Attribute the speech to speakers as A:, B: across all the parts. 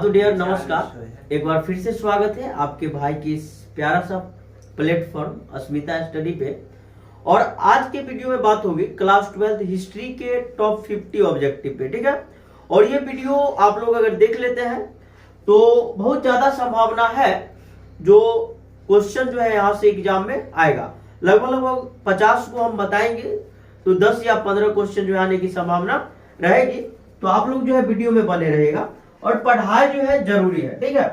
A: तो डियर नमस्कार, एक बार फिर से स्वागत है आपके भाई की इस प्यारा सा प्लेटफॉर्म अस्मिता स्टडी पे। और आज के वीडियो में बात होगी क्लास 12 हिस्ट्री के टॉप 50 ऑब्जेक्टिव पे, ठीक है। और ये वीडियो आप लोग अगर देख लेते हैं तो बहुत ज्यादा संभावना है जो क्वेश्चन जो है यहाँ से एग्जाम में आएगा। लगभग 50 को हम बताएंगे तो 10 या 15 क्वेश्चन जो आने की संभावना रहेगी। तो आप लोग जो है वीडियो में बने रहेगा और पढ़ाई जो है जरूरी है, ठीक है।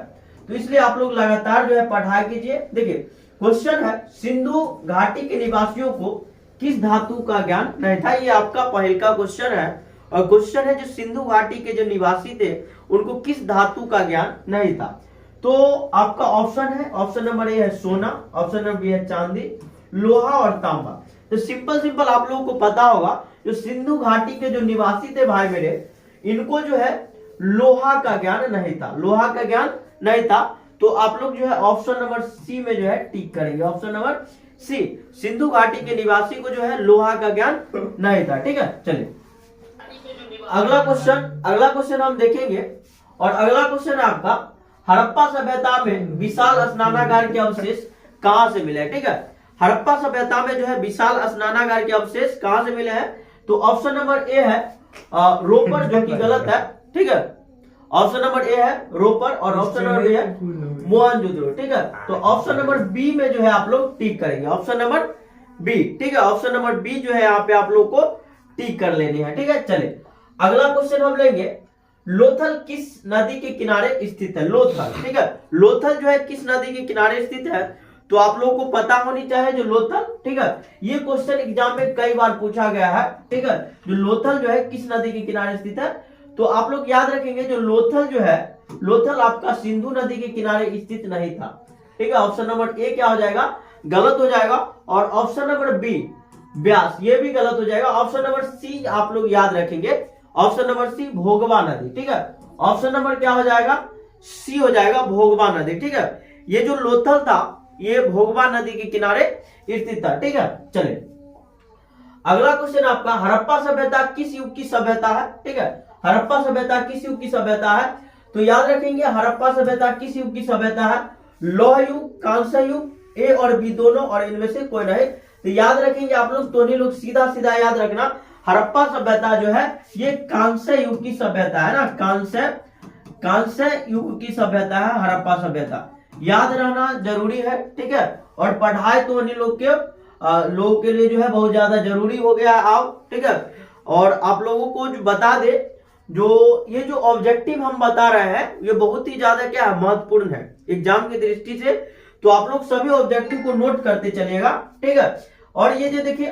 A: तो इसलिए आप लोग लगातार जो है पढ़ाई कीजिए। देखिए क्वेश्चन है, सिंधु घाटी के निवासियों को किस धातु का ज्ञान नहीं था। ये आपका पहल का क्वेश्चन है और क्वेश्चन है जो सिंधु घाटी के जो निवासी थे उनको किस धातु का ज्ञान नहीं था। तो आपका ऑप्शन है, ऑप्शन नंबर ए है सोना, ऑप्शन नंबर बी है चांदी, लोहा और तांबा। तो सिंपल आप लोगों को पता होगा जो सिंधु घाटी के जो निवासी थे भाई मेरे, इनको जो है लोहा का ज्ञान नहीं था, लोहा का ज्ञान नहीं था। तो आप लोग जो है ऑप्शन नंबर सी में जो है टिक करेंगे, ऑप्शन नंबर सी, सिंधु घाटी के निवासी को जो है लोहा का ज्ञान नहीं था, ठीक है। चलिए अगला क्वेश्चन हम देखेंगे और अगला क्वेश्चन है आपका, हड़प्पा सभ्यता में विशाल स्नानागार के अवशेष कहां से मिले, ठीक है। हड़प्पा सभ्यता में जो है विशाल स्नानागार के अवशेष कहां से मिले हैं। तो ऑप्शन नंबर ए है रोपर, जो कि गलत है, ठीक है। ऑप्शन नंबर ए है रोपर और ऑप्शन नंबर बी है मोहनजोदड़ो, ठीक है। तो ऑप्शन नंबर बी में जो है आप लोग टिक करेंगे, ऑप्शन नंबर बी, ठीक है। ऑप्शन नंबर बी जो है यहाँ पे आप लोग को टिक कर लेनी है, ठीक है। चले अगला क्वेश्चन हम लेंगे, लोथल किस नदी के किनारे स्थित है। लोथल, ठीक है, लोथल जो है किस नदी के किनारे स्थित है। तो आप लोगों को पता होनी चाहिए जो लोथल, ठीक है, ये क्वेश्चन एग्जाम में कई बार पूछा गया है, ठीक है। जो लोथल जो है किस नदी के किनारे स्थित है, तो आप लोग याद रखेंगे जो लोथल जो है, लोथल आपका सिंधु नदी के किनारे स्थित नहीं था, ठीक है। ऑप्शन नंबर ए क्या हो जाएगा, गलत हो जाएगा। और ऑप्शन नंबर बी ब्यास, ये भी गलत हो जाएगा। ऑप्शन नंबर सी आप लोग याद रखेंगे, ऑप्शन नंबर सी भोगवा नदी, ठीक है। ऑप्शन नंबर क्या हो जाएगा, सी हो जाएगा भोगवा नदी, ठीक है। ये जो लोथल था ये भोगवा नदी के किनारे स्थित था, ठीक है। चले अगला क्वेश्चन आपका, हड़प्पा सभ्यता किस युग की सभ्यता है, ठीक है। हड़प्पा सभ्यता किस युग की सभ्यता है। तो याद रखेंगे हड़प्पा सभ्यता किस युग की सभ्यता है, लौह युग, कांस्य युग, ए और बी दोनों और इनमें से कोई नहीं। तो याद रखेंगे आप लोग, तो नहीं लोग सीधा याद रखना, हड़प्पा सभ्यता जो है ये कांस्य युग की सभ्यता है ना, कांस्य युग की सभ्यता है हड़प्पा सभ्यता, याद रहना जरूरी है, ठीक है। और पढ़ाई तो उन्हीं लोग के लिए जो है बहुत ज्यादा जरूरी हो गया है आप, ठीक है। और आप लोगों को जो बता दे, जो ये जो ऑब्जेक्टिव हम बता रहे हैं ये बहुत ही ज्यादा क्या है, महत्वपूर्ण है एग्जाम की दृष्टि से। तो आप लोग सभी ऑब्जेक्टिव को नोट करते चलिएगा, ठीक है। और ये जो देखिए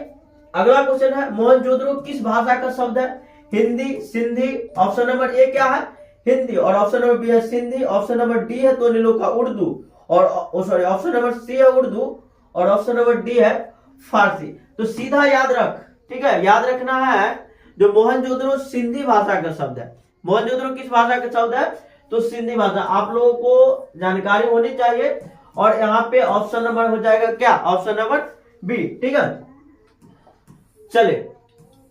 A: अगला क्वेश्चन है, मोहनजोदड़ो किस भाषा का शब्द है। Hindi, Sindhi, option number A क्या है, हिंदी, और ऑप्शन नंबर बी है सिंधी, ऑप्शन नंबर डी है तो नीलों का उर्दू, और सॉरी ऑप्शन नंबर सी है उर्दू और ऑप्शन नंबर डी है फारसी। तो सीधा याद रख, ठीक है, याद रखना है जो मोहनजोदड़ो सिंधी भाषा का शब्द है। मोहनजोदड़ो किस भाषा का शब्द है, तो सिंधी भाषा, आप लोगों को जानकारी होनी चाहिए। और यहाँ पे ऑप्शन नंबर हो जाएगा क्या, ऑप्शन नंबर बी, ठीक है। चले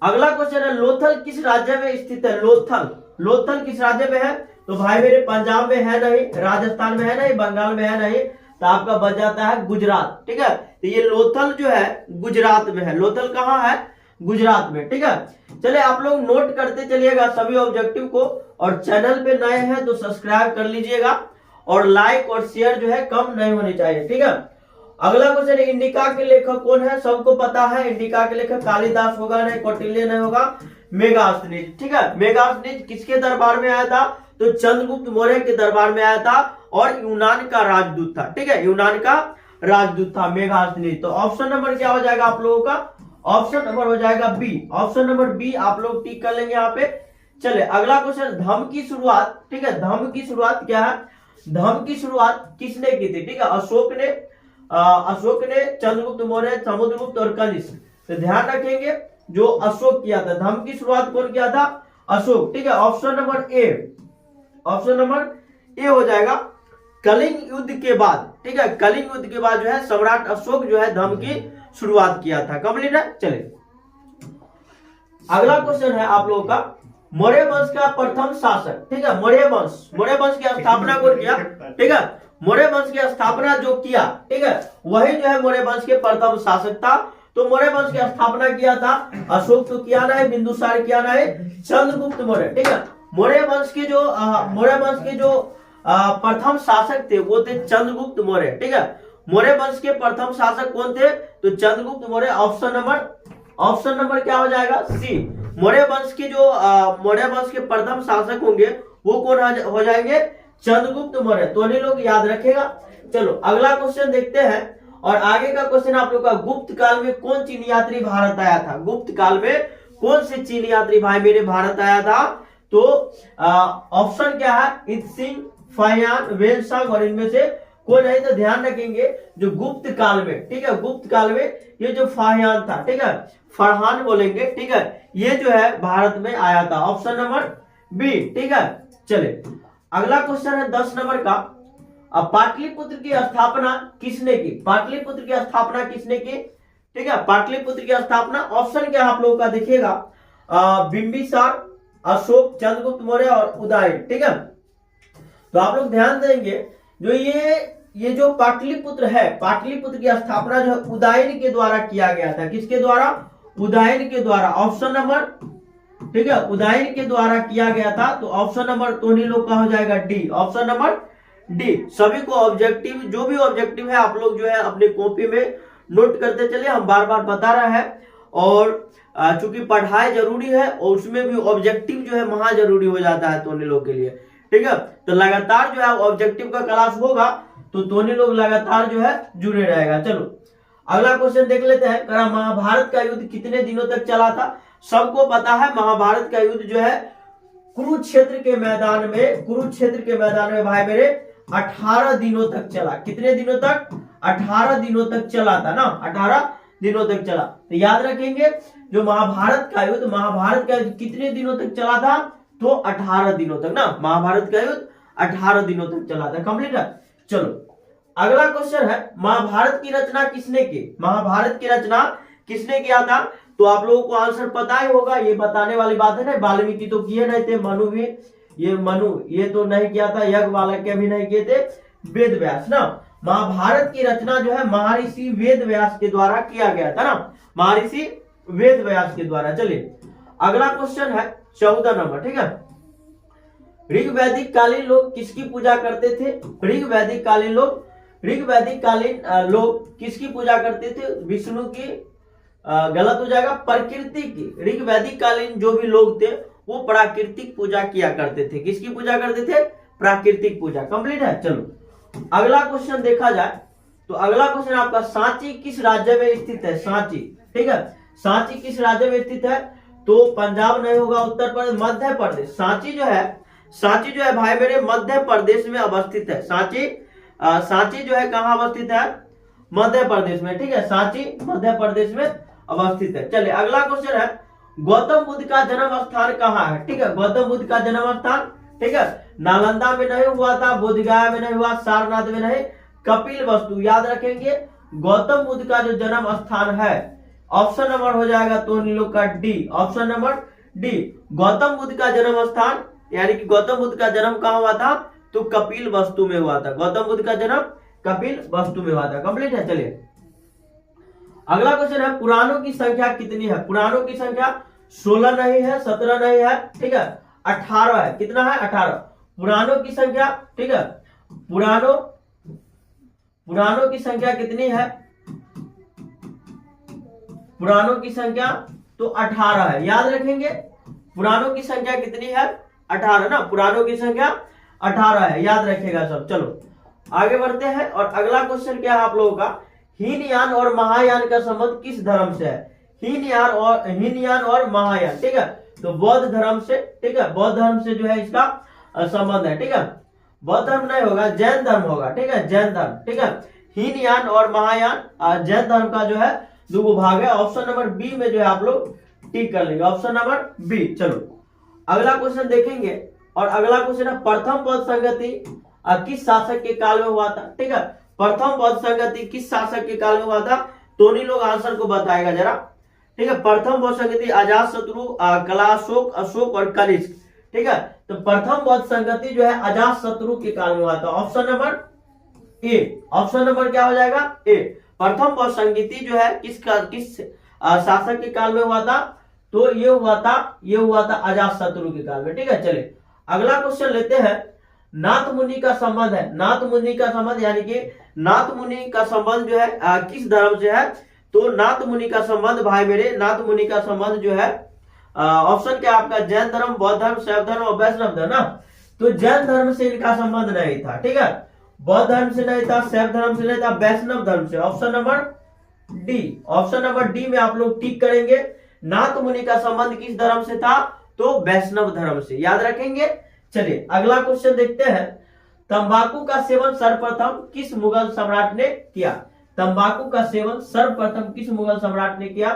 A: अगला क्वेश्चन है, लोथल किस राज्य में स्थित है। लोथल किस राज्य में है। तो भाई मेरे पंजाब में है नहीं, राजस्थान में है नहीं, बंगाल में है नहीं, तो आपका बच जाता है गुजरात, ठीक है। तो ये लोथल जो है गुजरात में है, लोथल कहाँ है, गुजरात में, ठीक है। चले आप लोग नोट करते चलिएगा सभी ऑब्जेक्टिव को, और चैनल पे नए हैं तो सब्सक्राइब कर लीजिएगा, और लाइक और शेयर जो है कम नहीं होनी चाहिए, ठीक है। अगला क्वेश्चन, इंडिका के लेखक कौन है। सबको पता है इंडिका के लेखक कालिदास होगा नहीं, कौटिल्य नहीं होगा, मेगास्थनीज, ठीक है। मेगास्थनीज किसके दरबार में आया था, तो चंद्रगुप्त मौर्य के दरबार में आया था और यूनान का राजदूत था, ठीक है, यूनान का राजदूत था मेगास्थनीज। तो ऑप्शन नंबर क्या हो जाएगा आप लोगों का, ऑप्शन नंबर हो जाएगा बी, ऑप्शन नंबर बी आप लोग टिक कर लेंगे यहाँ पे। चले अगला क्वेश्चन, धम्म की शुरुआत, ठीक है, धम्म की शुरुआत क्या है, धम्म की शुरुआत किसने की थी, ठीक है। अशोक ने, चंद्रगुप्त मौर्य, समुद्रगुप्त और कनिष्क। तो ध्यान रखेंगे जो अशोक किया था, धम्म की शुरुआत कौन किया था, अशोक, ठीक है। Option number A, option number A हो जाएगा कलिंग युद्ध के बाद, ठीक है, कलिंग युद्ध के बाद जो है सम्राट अशोक जो है धम्म की शुरुआत किया था। कंप्लीट है। चले अगला क्वेश्चन है आप लोगों का, मौर्य वंश का प्रथम शासक, ठीक है, मौर्य वंश की स्थापना कौन किया, ठीक है, मौर्य वंश की स्थापना जो किया, ठीक है, वही जो है मौर्य वंश के प्रथम शासक था। तो मौर्य वंश की स्थापना किया था अशोक तो किया ना है, बिंदुसार किया ना है, चंद्रगुप्त मौर्य, ठीक है। मौर्य वंश के जो प्रथम शासक थे वो थे चंद्रगुप्त मौर्य, ठीक है। मौर्य वंश के प्रथम शासक कौन थे, तो चंद्रगुप्त मौर्य। ऑप्शन नंबर क्या हो जाएगा, सी। मौर्य वंश के प्रथम शासक होंगे वो कौन हो जाएंगे, चंद्रगुप्त मौर्य। तो नहीं लोग याद रखेगा। चलो अगला क्वेश्चन देखते हैं। और आगे का क्वेश्चन आप लोग का, गुप्त काल में कौन चीनी यात्री भारत आया था, गुप्त काल में कौन से चीनी यात्री भाई मेरे भारत आया था। तो ऑप्शन क्या है, इत्सिंग, फाहियान, वेनसांग, और इनमें से कोई नहीं। तो ध्यान रखेंगे जो गुप्त काल में, ठीक है, गुप्त काल में ये जो फाहियान था, ठीक है, फरहान बोलेंगे, ठीक है, ये जो है भारत में आया था। ऑप्शन नंबर बी, ठीक है। चले अगला क्वेश्चन है 10 नंबर का। अब पाटलिपुत्र की स्थापना किसने की, पाटलिपुत्र की स्थापना किसने की, ठीक है, पाटलिपुत्र की स्थापना ऑप्शन क्या आप लोगों का देखिएगा, बिंबिसार, अशोक, चंद्रगुप्त मौर्य और उदयन, ठीक है। तो आप लोग ध्यान देंगे जो ये जो पाटलिपुत्र है, पाटलिपुत्र की स्थापना जो है उदयन के द्वारा किया गया था। किसके द्वारा, उदयन के द्वारा। ऑप्शन नंबर, ठीक है, उदयन के द्वारा किया गया था। तो ऑप्शन नंबर तो नहीं लोग का हो जाएगा डी, ऑप्शन नंबर डी। सभी को ऑब्जेक्टिव, जो भी ऑब्जेक्टिव है आप लोग जो है अपने कॉपी में नोट करते चले, हम बार बार बता रहे हैं। और चूंकि पढ़ाई जरूरी है और उसमें भी ऑब्जेक्टिव जो है महा जरूरी हो जाता है तोने लोग के लिए, ठीक है। तो लगातार जो है ऑब्जेक्टिव का क्लास होगा तो तोने लोग लगातार जो है जुड़े रहेगा। चलो अगला क्वेश्चन देख लेते हैं। महाभारत का युद्ध कितने दिनों तक चला था। सबको पता है महाभारत का युद्ध जो है कुरुक्षेत्र के मैदान में भाई मेरे 18 दिनों तक चला। कितने दिनों तक, 18 दिनों तक चला था ना, 18 दिनों तक चला। तो याद रखेंगे जो महाभारत का युद्ध कितने दिनों तक चला था, तो 18 दिनों तक ना, महाभारत का युद्ध 18 दिनों तक चला था। कंप्लीट है। चलो अगला क्वेश्चन है, महाभारत की रचना किसने की, महाभारत की रचना किसने किया था। तो आप लोगों को आंसर पता ही होगा, ये बताने वाली बात है ना, वाल्मीकि तो किए नहीं थे, मनु ये तो नहीं किया था, याज्ञवल्क्य भी नहीं किए थे, वेद व्यास ना। महाभारत की रचना जो है महर्षि वेद व्यास के द्वारा किया गया था ना, महर्षि वेद व्यास के द्वारा। चलिए अगला क्वेश्चन है 14 नंबर, ठीक है। ऋग वैदिक कालीन लोग किसकी पूजा करते थे, ऋग वैदिक कालीन लोग किसकी पूजा करते थे, विष्णु की, गलत हो जाएगा, प्रकृति की। ऋग वैदिक कालीन जो भी लोग थे वो प्राकृतिक पूजा किया करते थे। किसकी पूजा करते थे, प्राकृतिक पूजा। कंप्लीट है। चलो अगला क्वेश्चन देखा जाए तो अगला क्वेश्चन आपका, सांची किस राज्य में स्थित है, सांची, ठीक है, सांची किस राज्य में स्थित है। तो पंजाब नहीं होगा, उत्तर प्रदेश, मध्य प्रदेश। सांची जो है भाई मेरे मध्य प्रदेश में अवस्थित है। सांची जो है कहाँ अवस्थित है, मध्य प्रदेश में, ठीक है, सांची मध्य प्रदेश में अवस्थित है। चलिए अगला क्वेश्चन है, गौतम बुद्ध का जन्म स्थान कहाँ है, ठीक है, गौतम बुद्ध का जन्म स्थान, ठीक है, नालंदा में नहीं हुआ था, बोधगया में नहीं हुआ, सारनाथ में नहीं, कपिलवस्तु। याद रखेंगे गौतम बुद्ध का जो जन्म स्थान है, ऑप्शन नंबर हो जाएगा तो इन लोग का D, option number D. Gautam Buddha का जन्म स्थान यानी कि गौतम बुद्ध का जन्म कहाँ हुआ था, तो कपिलवस्तु में हुआ था। गौतम बुद्ध का जन्म कपिलवस्तु में हुआ था। कंप्लीट है। चलिए अगला क्वेश्चन है, पुराणों की संख्या कितनी है। पुराणों की संख्या 16 नहीं है, 17 नहीं है, ठीक है, 18 है। कितना है, 18 पुराणों की संख्या, ठीक है। पुराणों की संख्या कितनी है, पुराणों की संख्या तो 18 है। याद रखेंगे पुराणों की संख्या कितनी है, 18 ना, पुराणों की संख्या 18 है, याद रखेगा सब। चलो आगे बढ़ते हैं। और अगला क्वेश्चन क्या है आप लोगों का, हीनयान और महायान का संबंध किस धर्म से है। हीनयान और महायान, ठीक है, तो बौद्ध धर्म से, ठीक है, बौद्ध धर्म से जो है इसका संबंध है, ठीक है। बौद्ध धर्म नहीं होगा, जैन धर्म होगा, ठीक है, जैन धर्म, ठीक है। हीनयान और महायान जैन धर्म का जो है दो भाग है। ऑप्शन नंबर बी में जो है आप लोग टिक कर लेंगे, ऑप्शन नंबर बी। चलो अगला क्वेश्चन देखेंगे। और अगला क्वेश्चन है, प्रथम बौद्ध संगति किस शासक के काल में हुआ था, ठीक है, प्रथम बौद्ध संगति किस शासक के काल में हुआ था। तो नहीं लोग आंसर को बताएगा जरा, ठीक है। प्रथम बौद्ध संगति अजात शत्रु, कलाशोक, अशोक और कनिष्क। ठीक है, तो प्रथम बौद्ध संगति जो है अजात शत्रु के काल में हुआ था। Option number A, option number क्या हो जाएगा ए। प्रथम बौद्ध संगति जो है किस शासक के काल में हुआ था? तो ये हुआ था अजात शत्रु के काल में। ठीक है, चलिए अगला क्वेश्चन लेते हैं। नाथ मुनि का संबंध है, नाथ मुनि का संबंध यानी कि नाथ मुनि का संबंध जो है किस धर्म से है? तो नाथ मुनि का संबंध भाई मेरे, नाथ मुनि का संबंध जो है ऑप्शन क्या आपका? जैन धर्म, बौद्ध धर्म, शैव धर्म और वैष्णव धर्म ना। तो जैन धर्म से इनका संबंध नहीं था। ठीक है, बौद्ध धर्म से नहीं था, शैव धर्म से नहीं था, वैष्णव धर्म से। Option number D, option number D में आप लोग टिक करेंगे। नाथ मुनि का संबंध किस धर्म से था? तो वैष्णव धर्म से, याद रखेंगे। चलिए अगला क्वेश्चन देखते हैं। तंबाकू का सेवन सर्वप्रथम किस मुगल सम्राट ने किया? तंबाकू का सेवन सर्वप्रथम किस मुगल सम्राट ने किया?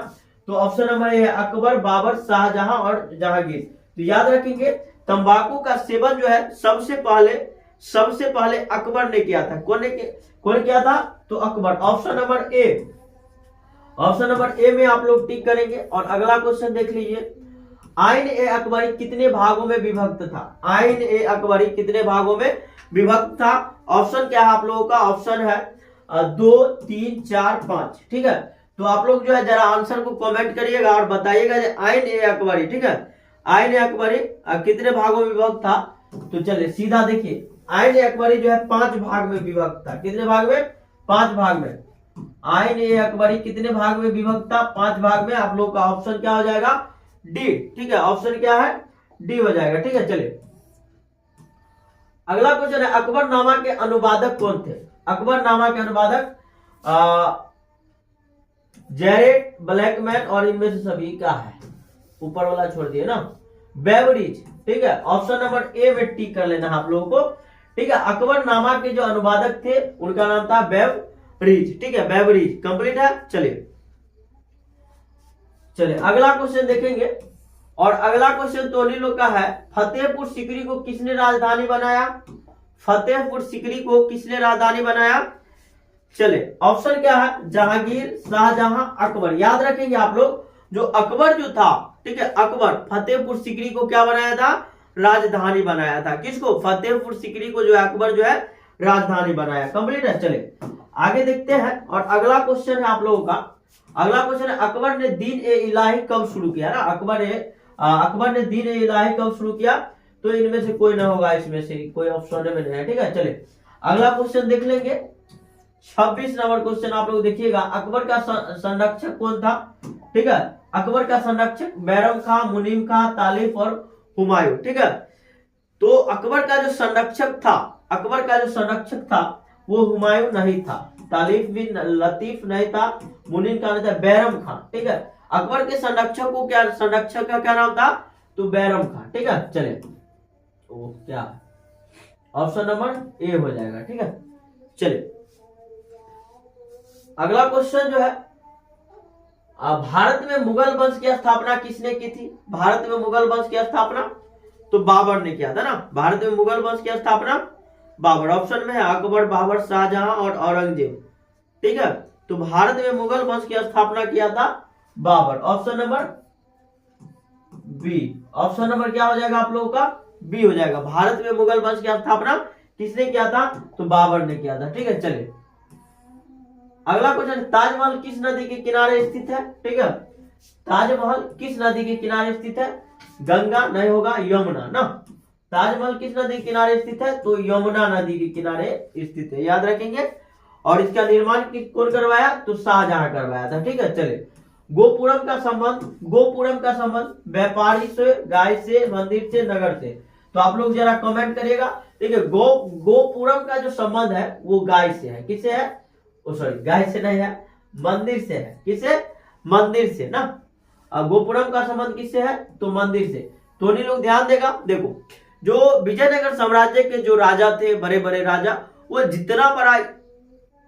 A: तो ऑप्शन नंबर ए है अकबर, बाबर, शाहजहां और जहांगीर। तो याद रखेंगे तंबाकू का सेवन जो है सबसे पहले अकबर ने किया था। कौन किया था? तो Akbar. Option number A, option number A में आप लोग टिक करेंगे। और अगला क्वेश्चन देख लीजिए। आइन ए अकबरी कितने भागों में विभक्त था? आइन ए अकबरी कितने भागों में विभक्त था? ऑप्शन क्या है आप लोगों का? ऑप्शन है 2, 3, 4, 5। ठीक है, तो आप लोग जो है जरा आंसर को कमेंट करिएगा और बताइएगा आइन ए अकबरी, ठीक है, आइन ए अकबरी कितने भागों में विभक्त था? तो चलिए सीधा देखिए, आइन ए अकबरी जो है 5 भाग में विभक्त था। कितने भाग में? 5 भाग में। आइन ए अकबरी कितने भाग में विभक्त था? 5 भाग में। आप लोग का ऑप्शन क्या हो जाएगा? डी। ठीक है, ऑप्शन क्या है? डी हो जाएगा। ठीक है, चलिए अगला क्वेश्चन है। अकबरनामा के अनुवादक कौन थे? अकबरनामा के अनुवादक जेरेट, ब्लैकमैन और इनमें से सभी का है, ऊपर वाला छोड़ दिए ना, बेवरिज। ठीक है, ऑप्शन नंबर ए में टिक कर लेना आप लोगों को। ठीक है, अकबरनामा के जो अनुवादक थे उनका नाम था बेवरिज। ठीक है, बेवरिज कंप्लीट है। चलिए अगला क्वेश्चन देखेंगे। और अगला क्वेश्चन तोनी लोग का है। फतेहपुर सीकरी को किसने राजधानी बनाया? फतेहपुर सीकरी को किसने राजधानी बनाया? चले ऑप्शन क्या है? जहांगीर, शाहजहां, अकबर। याद रखेंगे आप लोग, जो अकबर जो था, ठीक है, अकबर फतेहपुर सीकरी को क्या बनाया था? राजधानी बनाया था। किसको? फतेहपुर सीकरी को जो है अकबर जो है राजधानी बनाया। कंप्लीट है। चले आगे देखते हैं। और अगला क्वेश्चन है आप लोगों का, अगला क्वेश्चन है अकबर ने दीन ए इलाही कब शुरू किया ना? अकबर ने दीन ए इलाही कब शुरू किया? तो इनमें से कोई ना होगा, इसमें से कोई ऑप्शन में नहीं है। ठीक है, चलिए अगला क्वेश्चन देख लेंगे। 26 नंबर क्वेश्चन आप लोग देखिएगा। अकबर का संरक्षक कौन था? ठीक है, अकबर का संरक्षक बैरम खां, मुनीम खां, तालिफ और हुमायूं। ठीक है, तो अकबर का जो संरक्षक था वो हुमायूं नहीं था, तालिफ भी लतीफ नहीं था, मुनीम का नहीं था, बैरम खां। ठीक है, अकबर के संरक्षक का क्या नाम था? तो बैरम खां। ठीक है, चले तो क्या ऑप्शन नंबर ए हो जाएगा। ठीक है, चलिए अगला क्वेश्चन जो है, भारत में मुगल वंश की स्थापना किसने की थी? भारत में मुगल वंश की स्थापना तो बाबर ने किया था ना। भारत में मुगल वंश की स्थापना बाबर। ऑप्शन में है अकबर, बाबर, शाहजहां और औरंगजेब। ठीक है, तो भारत में मुगल वंश की स्थापना किया था Babur. Option number B. Option number क्या हो जाएगा आप लोगों का? बी हो जाएगा। भारत में मुगल वंश की स्थापना किसने किया था? तो बाबर ने किया था। ठीक है, चलिए अगला क्वेश्चन, ताजमहल किस नदी के किनारे स्थित है? ठीक है, ताजमहल किस नदी के किनारे स्थित है? गंगा नहीं होगा, यमुना ना। ताजमहल किस नदी के किनारे स्थित है? तो यमुना नदी के किनारे स्थित है, याद रखेंगे। और इसका निर्माण कौन करवाया? तो शाहजहां करवाया था। ठीक है, चलिए गोपुरम का संबंध व्यापारी से, गाय से, मंदिर से, नगर से। तो आप लोग जरा कमेंट करिएगा। ठीक है, गोपुरम का जो संबंध है वो गाय से है। किससे है? सॉरी, गाय से नहीं है, मंदिर से है। किससे? मंदिर से ना। गोपुरम का संबंध किससे है? तो मंदिर से। तो नहीं लोग ध्यान देगा। देखो, जो विजयनगर साम्राज्य के जो राजा थे, बड़े बड़े राजा, वो जितना बड़ा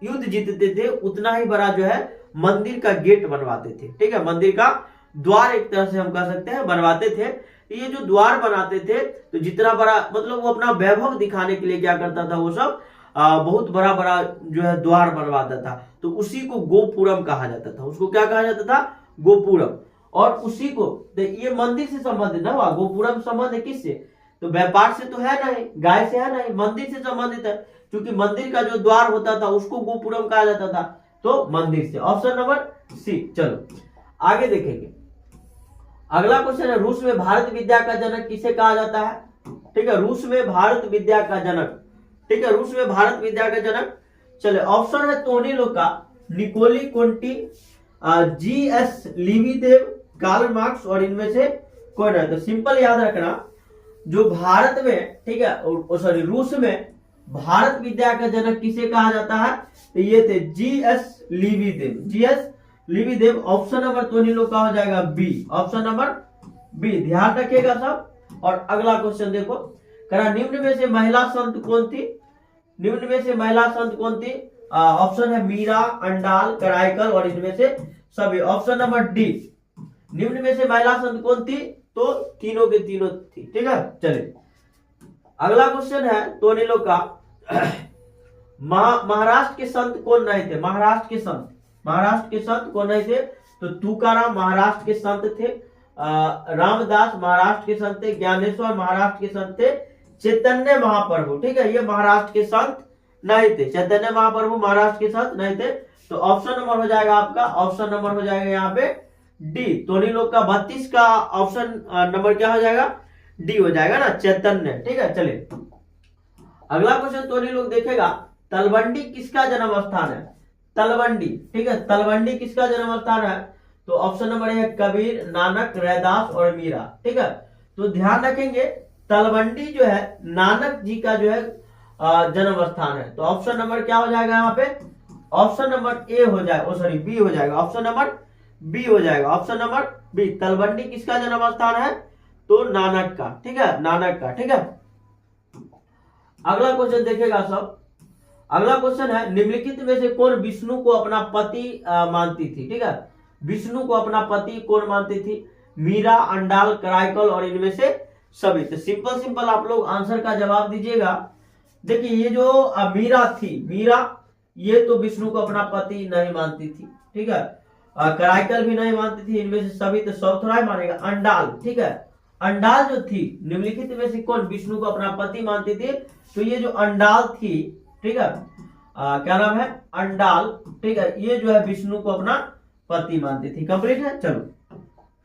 A: युद्ध जीतते थे उतना ही बड़ा जो है मंदिर का गेट बनवाते थे। ठीक है, मंदिर का द्वार एक तरह से हम कह सकते हैं बनवाते थे। ये जो द्वार बनाते थे तो जितना बड़ा, मतलब वो अपना वैभव दिखाने के लिए क्या करता था, वो सब बहुत बड़ा बड़ा जो है द्वार बनवाता था। तो उसी को गोपुरम कहा जाता था। उसको क्या कहा जाता था? गोपुरम। और उसी को ये मंदिर से संबंधित ना हुआ, गोपुरम संबंध है किससे, तो व्यापार से तो है नहीं, गाय से है नहीं, मंदिर से संबंधित है, क्योंकि मंदिर का जो द्वार होता था उसको गोपुरम कहा जाता था, तो मंदिर से। Option number C. चलो आगे देखेंगे। अगला क्वेश्चन है, रूस में भारत विद्या का जनक किसे कहा जाता है। ठीक है, रूस में भारत विद्या का जनक, ठीक है, रूस में भारत विद्या का जनक। चले ऑप्शन है तोनिलोका, निकोली कोंटी, जी.एस. लिविदेव, कार्ल मार्क्स और इनमें से कोई नहीं। तो सिंपल याद रखना, जो भारत में, ठीक है सॉरी रूस में भारत विद्या का जनक किसे कहा जाता है, तो ये थे जी.एस. लिविदेव, जी.एस. लिविदेव। ऑप्शन नंबर तोनिलोका हो जाएगा बी, ऑप्शन नंबर बी, ध्यान रखिएगा सब। और अगला क्वेश्चन देखो, करा निम्न में से महिला संत कौन थी, निम्न में से महिला संत कौन थी। ऑप्शन है मीरा, अंडाल, कराइकल और इनमें से सभी, ऑप्शन नंबर डी। निम्न में से महिला संत कौन थी, तो तीनों के तीनों थी। ठीक है, चलिए अगला क्वेश्चन है तोनिलोका, महाराष्ट्र के संत कौन नहीं थे, महाराष्ट्र के संत, महाराष्ट्र के संत कौन नहीं थे, तो तुकाराम महाराष्ट्र के संत थे, रामदास महाराष्ट्र के संत थे, ज्ञानेश्वर महाराष्ट्र के संत थे, चैतन्य महाप्रभु, ठीक है, ये महाराष्ट्र के संत नहीं थे, चैतन्य महाप्रभु महाराष्ट्र के संत नहीं थे। तो ऑप्शन नंबर हो जाएगा आपका, ऑप्शन नंबर हो जाएगा यहाँ पे डी। तोनिलोका 32 का ऑप्शन नंबर क्या हो जाएगा, डी हो जाएगा ना, चैतन्य। ठीक है, चलिए अगला क्वेश्चन तोनिलोक देखेगा, तलवंडी किसका जन्म स्थान है, तलवंडी, ठीक है, तलवंडी किसका जन्म स्थान है, तो ऑप्शन नंबर है कबीर, नानक, रैदास और मीरा। ठीक है, तो ध्यान रखेंगे तलवंडी जो है नानक जी का जो है जन्म स्थान है। तो ऑप्शन नंबर क्या हो जाएगा यहाँ पे, ऑप्शन नंबर ए हो जाएगा, सॉरी बी हो जाएगा, ऑप्शन नंबर बी हो जाएगा, ऑप्शन नंबर बी। तलवंडी किसका जन्म स्थान है, तो नानक का, ठीक है, नानक का। ठीक है, अगला क्वेश्चन देखेगा सब। अगला क्वेश्चन है, निम्नलिखित में से कौन विष्णु को अपना पति मानती थी। ठीक है, विष्णु को अपना पति कौन मानती थी, मीरा, अंडाल, कराइकल और इनमें से सभी। तो सिंपल सिंपल आप लोग आंसर का जवाब दीजिएगा। देखिए ये जो मीरा थी, मीरा ये तो विष्णु को अपना पति नहीं मानती थी। ठीक है, कराइकल भी नहीं मानती थी, इनमें से सभी तो सब थोड़ा ही मानेगा। अंडाल, ठीक है, अंडाल जो थी निम्नलिखित में से कौन विष्णु को अपना पति मानती थी, तो ये जो अंडाल थी, ठीक है, क्या नाम है, अंडाल, ठीक है, ये जो है विष्णु को अपना पति मानती थी। कंप्लीट है, चलो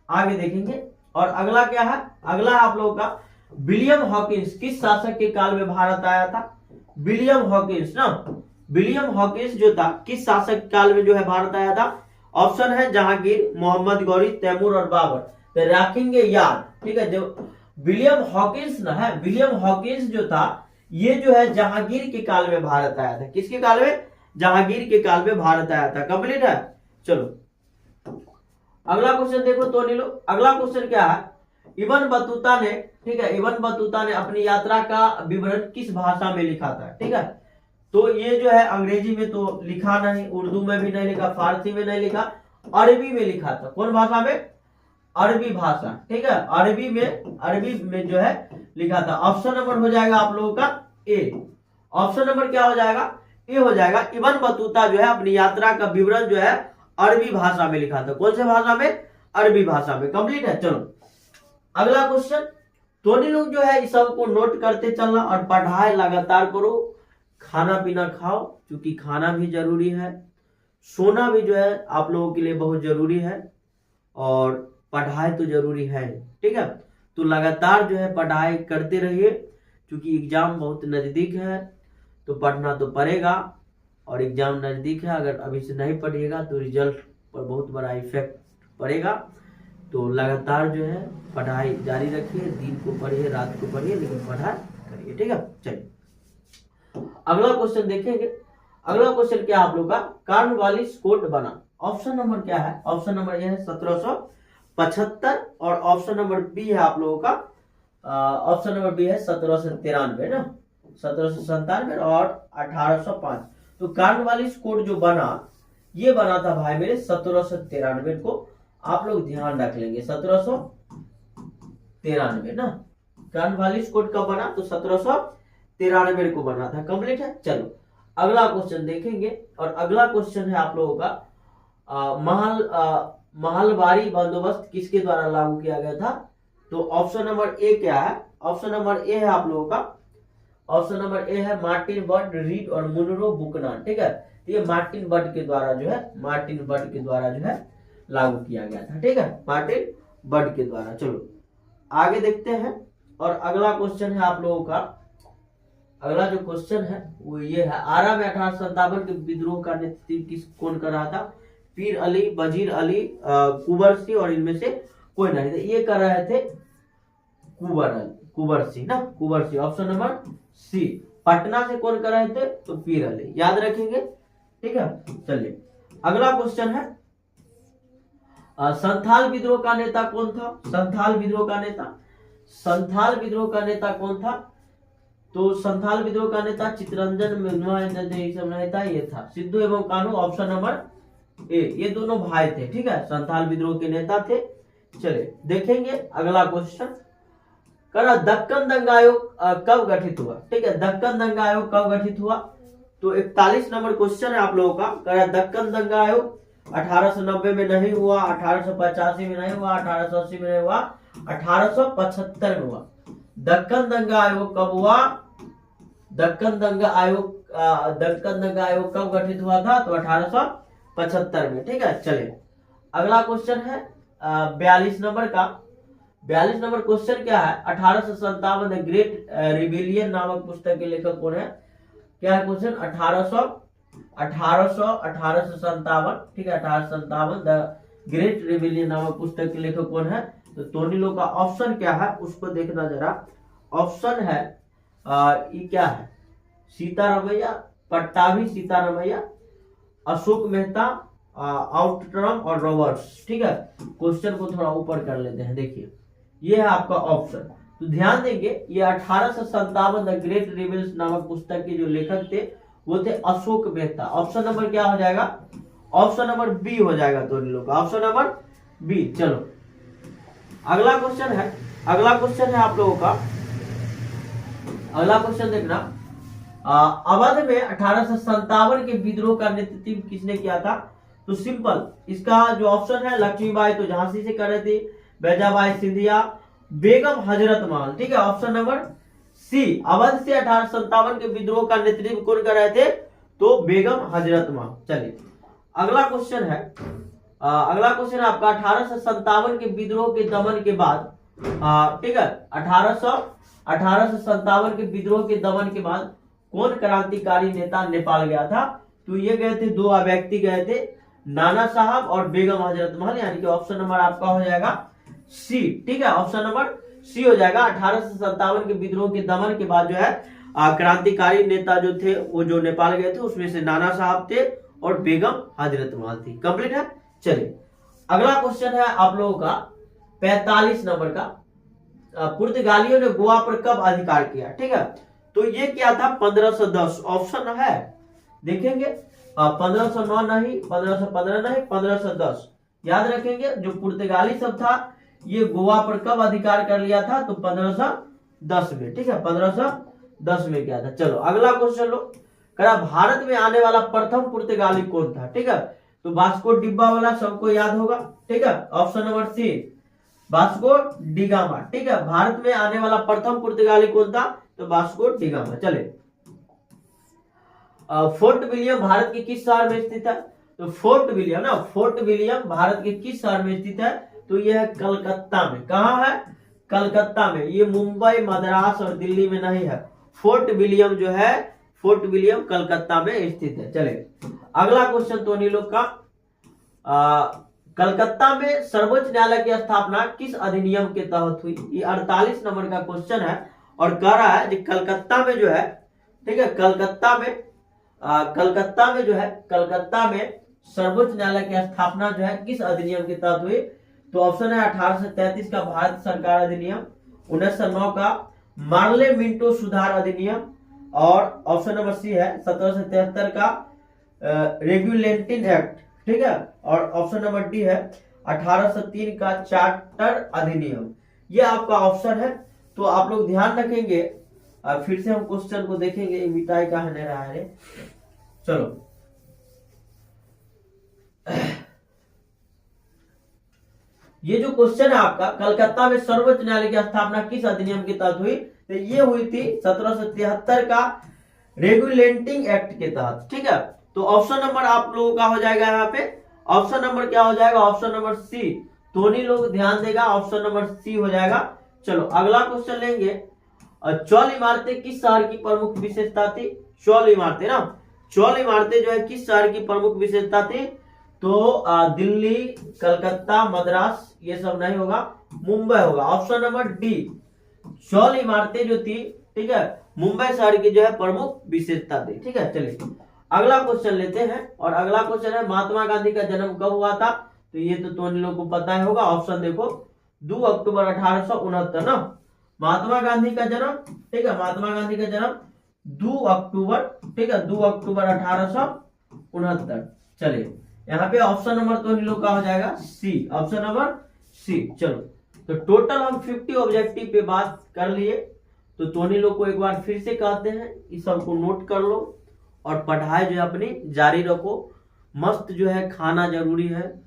A: आगे देखेंगे। और अगला क्या है, अगला है आप लोगों का, विलियम हॉकिंस किस शासक के काल में भारत आया था। विलियम हॉकिंस ना, विलियम हॉकिंस जो था किस शासक काल में जो है भारत आया था। ऑप्शन है जहांगीर, मोहम्मद गौरी, तैमूर और बाबर। तो रखेंगे याद, ठीक है, जो विलियम हॉकिंस ना है, विलियम हॉकिंस जो था ये जो है जहांगीर के काल में भारत आया था। किसके काल में, जहांगीर के काल में भारत आया था। कंप्लीट है, चलो अगला क्वेश्चन देखो तो नीलो। अगला क्वेश्चन क्या है, इब्न बतूता ने, ठीक है, इब्न बतूता ने अपनी यात्रा का विवरण किस भाषा में लिखा था। ठीक है, तो ये जो है अंग्रेजी में तो लिखा नहीं, उर्दू में भी नहीं लिखा, फारसी में नहीं लिखा, अरबी में लिखा था। कौन भाषा में, अरबी भाषा। ठीक है, अरबी में जो है लिखा था। ऑप्शन नंबर हो जाएगा आप लोगों का ए, ऑप्शन नंबर क्या हो जाएगा, ए हो जाएगा। इब्न बतूता जो है अपनी यात्रा का विवरण जो है अरबी भाषा में लिखा था। कौन से भाषा में, अरबी भाषा में। कंप्लीट है, चलो अगला क्वेश्चन। तो लोग जो है इस सब को नोट करते चलना और पढ़ाई लगातार करो, खाना पीना खाओ क्योंकि खाना भी जरूरी है, सोना भी जो है आप लोगों के लिए बहुत जरूरी है, और पढ़ाई तो जरूरी है। ठीक है, तो लगातार जो है पढ़ाई करते रहिए क्योंकि एग्जाम बहुत नजदीक है, तो पढ़ना तो पड़ेगा और एग्जाम नजदीक है। अगर अभी से नहीं पढ़िएगा तो रिजल्ट पर बहुत बड़ा इफेक्ट पड़ेगा। तो लगातार जो है पढ़ाई जारी रखिए, दिन को पढ़िए, रात को पढ़िए, लेकिन पढ़ाई करिए। ठीक है, चलिए अगला क्वेश्चन देखेंगे। अगला क्वेश्चन क्या आप लोग का, कॉर्नवालिस कोड बना। ऑप्शन नंबर क्या है, ऑप्शन नंबर यह है 1775 और ऑप्शन नंबर बी है आप लोगों का, ऑप्शन नंबर बी है 1793 ना, 1797 और 1805। तो कॉर्नवालिस कोड जो बना, ये बना था भाई मेरे 1793 को। आप लोग ध्यान रख लेंगे 1793 ना, कॉर्नवालिस कोड कब बना, तो 1793 को बना था। कंप्लीट है, चलो अगला क्वेश्चन देखेंगे। और अगला क्वेश्चन है आप लोगों का महलबारी बंदोबस्त किसके द्वारा लागू किया गया था? तो ऑप्शन नंबर ए क्या है? ऑप्शन नंबर ए है आप लोगों का, ऑप्शन नंबर ए है मार्टिन बर्ड, रीड और मुनरो बुकनान। ठीक है, तो ये मार्टिन बर्ड के द्वारा जो है, मार्टिन बर्ड के द्वारा जो है लागू किया गया था। ठीक है, मार्टिन बर्ड के द्वारा। चलो आगे देखते हैं। और अगला क्वेश्चन है आप लोगों का, अगला जो क्वेश्चन है वो ये है, आरा में 1857 के विद्रोह का नेतृत्व कौन कर रहा था? पीर अली, वजीर अली, कुबर सिंह और इनमें से कोई नहीं था। ये कर रहे थे कुबर सिंह ना, Kubar Singh. Option number C. Patna से कौन कर रहे थे? तो पीर अली, याद रखेंगे। ठीक है, चलिए अगला क्वेश्चन है, संथाल विद्रोह का नेता कौन था? संथाल विद्रोह का नेता, संथाल विद्रोह का नेता कौन था? तो संथाल विद्रोह का नेता चित्तरंजन नेता ये था, सिद्धू एवं कान्हू। ऑप्शन नंबर ए, ये दोनों भाई थे। ठीक है, संथाल विद्रोह के नेता थे। चलिए देखेंगे अगला क्वेश्चन, करा दक्कन दंगा आयोग कब गठित हुआ? ठीक है, दक्कन दंगा आयोग कब गठित हुआ? तो 41 नंबर क्वेश्चन है आप लोगों का, करा दक्कन दंगा आयोग 1890 में नहीं हुआ, 1885 में नहीं हुआ, 1880 में नहीं हुआ, 1875 में हुआ। दक्कन दंगा आयोग कब हुआ? दक्कन दंगा आयोग कब गठित हुआ था? तो 1875 में। ठीक है, चलिए अगला क्वेश्चन है 42 नंबर का। 42 नंबर क्वेश्चन क्या है? 1857 द ग्रेट रिबेलियन नामक पुस्तक के लेखक कौन है? क्या है क्वेश्चन? 1857। ठीक है, 1857 द ग्रेट रिबेलियन नामक पुस्तक के लेखक कौन है? तो टोनिलो का ऑप्शन क्या है उसको देखना जरा। ऑप्शन है ये क्या है? सीतारमैया, पट्टाभी सीतारमैया, अशोक मेहता, आउटरम और रॉबर्ट्स। ठीक है, क्वेश्चन को थोड़ा ऊपर कर लेते हैं। देखिए ये है आपका ऑप्शन। तो ध्यान देंगे, ये 1857 द ग्रेट रिबेल्स नामक पुस्तक के जो लेखक थे वो थे अशोक मेहता। ऑप्शन नंबर क्या हो जाएगा? ऑप्शन नंबर बी हो जाएगा टोनिलो का, ऑप्शन नंबर बी। चलो अगला क्वेश्चन है, अगला क्वेश्चन है आप लोगों का, अगला क्वेश्चन देखना, अवध में 1857 के विद्रोह का नेतृत्व किसने किया था? तो सिंपल, इसका जो ऑप्शन है लक्ष्मीबाई तो झांसी से कर रहे थे, बैजाबाई सिंधिया, बेगम हजरत महल। ठीक है, ऑप्शन नंबर सी। अवध से 1857 के विद्रोह का नेतृत्व कौन कर रहे थे? तो बेगम हजरत महल। चलिए अगला क्वेश्चन है, अगला क्वेश्चन आपका 1857 के विद्रोह के दमन के बाद, ठीक है, 1857 के विद्रोह के दमन के बाद कौन क्रांतिकारी नेता नेपाल गया था? तो ये गए थे, दो व्यक्ति गए थे, नाना साहब और बेगम हजरत महल, यानी कि ऑप्शन नंबर आपका हो जाएगा सी। ठीक है, ऑप्शन नंबर सी हो जाएगा। 1857 के विद्रोह के दमन के बाद जो है क्रांतिकारी नेता जो थे वो जो नेपाल गए थे उसमें से नाना साहब थे और बेगम हजरत महल थी। कंप्लीट है। चलिए अगला क्वेश्चन है आप लोगों का 45 नंबर का, पुर्तगालियों ने गोवा पर कब अधिकार किया? ठीक है, तो ये क्या था? 1510। ऑप्शन है देखेंगे, 1509 नहीं, 1515 नहीं, 1510 याद रखेंगे। जो पुर्तगाली सब था ये गोवा पर कब अधिकार कर लिया था? तो 1510 में। ठीक है, 1510 में किया था। चलो अगला क्वेश्चन लो, करा भारत में आने वाला प्रथम पुर्तगाली कौन था? ठीक है, तो वास्को डिब्बा वाला सबको याद होगा। ठीक है, option number C Vasco da Gama. ठीक है, भारत में आने वाला प्रथम पुर्तगाली कौन था? तो वास्को डिगामा। चले फोर्ट विलियम भारत के किस शहर में स्थित है? तो फोर्ट विलियम ना, फोर्ट विलियम भारत के किस शहर में स्थित है? तो यह है कलकत्ता में। कहाँ है? कलकत्ता में। ये मुंबई, मद्रास और दिल्ली में नहीं है। फोर्ट विलियम जो है, फोर्ट विलियम कलकत्ता में स्थित है। चले अगला क्वेश्चन टोनिलो का, कलकत्ता में सर्वोच्च न्यायालय की स्थापना किस अधिनियम के तहत हुई? ये 48 नंबर का क्वेश्चन है और कह रहा है कि कलकत्ता में जो है, ठीक है, कलकत्ता में जो है, कलकत्ता में सर्वोच्च न्यायालय की स्थापना जो है किस अधिनियम के तहत हुई? तो ऑप्शन है 1833 का भारत सरकार अधिनियम, 1909 का मार्ले मिंटो सुधार अधिनियम और ऑप्शन नंबर सी है 1773 का रेगुलेटिंग एक्ट। ठीक है, और ऑप्शन नंबर डी है 1803 का चार्टर अधिनियम। ये आपका ऑप्शन है। तो आप लोग ध्यान रखेंगे। फिर से हम क्वेश्चन को देखेंगे, मिटाई का है रहा है। चलो ये जो क्वेश्चन है आपका, कलकत्ता में सर्वोच्च न्यायालय की स्थापना किस अधिनियम के तहत हुई? तो ये हुई थी 1773 का रेगुलेटिंग एक्ट के तहत। ठीक है, तो ऑप्शन नंबर आप लोगों का हो जाएगा यहाँ पे, ऑप्शन नंबर क्या हो जाएगा? Option number C. तो नहीं लोग ध्यान देगा, ऑप्शन नंबर सी हो जाएगा। चलो अगला क्वेश्चन लेंगे। चौल इमारतें किस शहर की प्रमुख विशेषता थी? चौल इमारतें ना, चौल इमारतें जो है किस शहर की प्रमुख विशेषता थी? तो दिल्ली, कलकत्ता, मद्रास, ये सब नहीं होगा, मुंबई होगा। ऑप्शन नंबर डी, चौल इमारतें जो थी, ठीक है, मुंबई शहर की जो है प्रमुख विशेषता थी। ठीक है, चलिए अगला क्वेश्चन लेते हैं। और अगला क्वेश्चन है, महात्मा गांधी का जन्म कब हुआ था? तो ये तो तुम लोग को पता ही होगा। ऑप्शन देखो, 2 अक्टूबर 1869 ना, महात्मा गांधी का जन्म। ठीक है, महात्मा गांधी का जन्म 2 अक्टूबर, ठीक है, 2 अक्टूबर 1869। चलिए यहाँ पे ऑप्शन नंबर तो इन लोग का हो जाएगा सी, ऑप्शन नंबर सी। चलो तो टोटल हम 50 ऑब्जेक्टिव पे बात कर लिए। तो टोनी लोग को एक बार फिर से कहते हैं, इस सबको नोट कर लो और पढ़ाई जो है अपनी जारी रखो। मस्त जो है खाना जरूरी है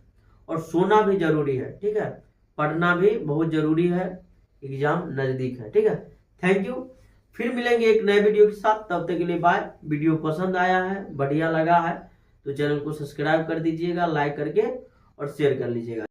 A: और सोना भी जरूरी है। ठीक है, पढ़ना भी बहुत जरूरी है, एग्जाम नजदीक है। ठीक है, थैंक यू। फिर मिलेंगे एक नए वीडियो के साथ, तब तक के लिए बाय। वीडियो पसंद आया है, बढ़िया लगा है तो चैनल को सब्सक्राइब कर दीजिएगा, लाइक करके और शेयर कर लीजिएगा।